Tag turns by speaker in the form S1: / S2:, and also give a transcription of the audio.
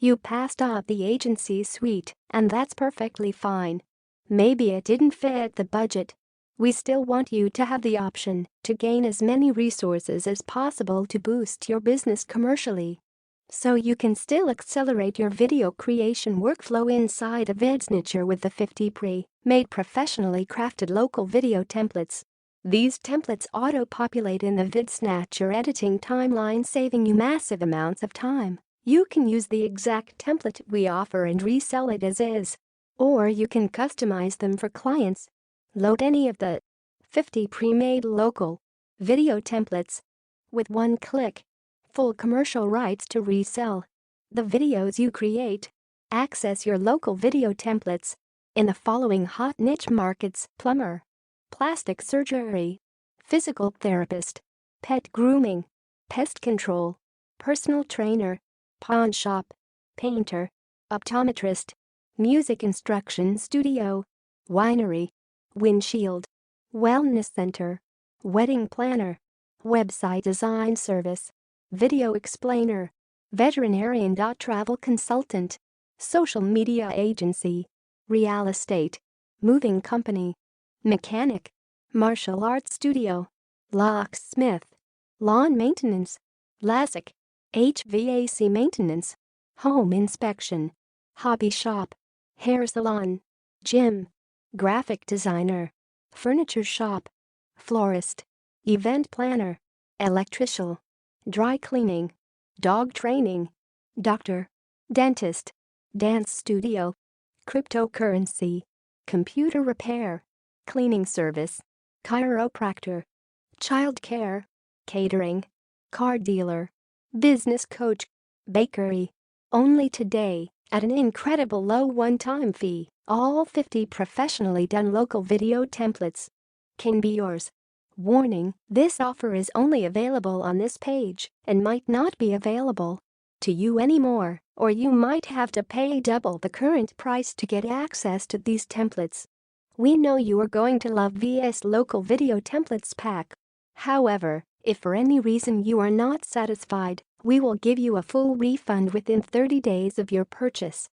S1: You passed out the agency suite, and that's perfectly fine. Maybe it didn't fit the budget. We still want you to have the option to gain as many resources as possible to boost your business commercially. So you can still accelerate your video creation workflow inside of VidSnatcher with the 50 pre-made professionally crafted local video templates. These templates auto-populate in the VidSnatcher editing timeline, saving you massive amounts of time. You can use the exact template we offer and resell it as is. Or you can customize them for clients. Load any of the 50 pre-made local video templates with one click. Full commercial rights to resell the videos you create. Access your local video templates in the following hot niche markets: plumber, plastic surgery, physical therapist, pet grooming, pest control, personal trainer, pawn shop, painter, optometrist, music instruction studio, winery, windshield, wellness center, wedding planner, website design service, video explainer, veterinarian. Travel consultant, social media agency, real estate, moving company, mechanic, martial arts studio, locksmith, lawn maintenance, LASIK, HVAC maintenance, home inspection, hobby shop, hair salon, gym, graphic designer, furniture shop, florist, event planner, electrician, dry cleaning, dog training, doctor, dentist, dance studio, cryptocurrency, computer repair, cleaning service, chiropractor, childcare, catering, car dealer, business coach, bakery. Only today, at an incredible low one-time fee, all 50 professionally done local video templates can be yours. Warning: this offer is only available on this page and might not be available to you anymore, or you might have to pay double the current price to get access to these templates. We know you are going to love VS Local Video Templates pack. However, if for any reason you are not satisfied, we will give you a full refund within 30 days of your purchase.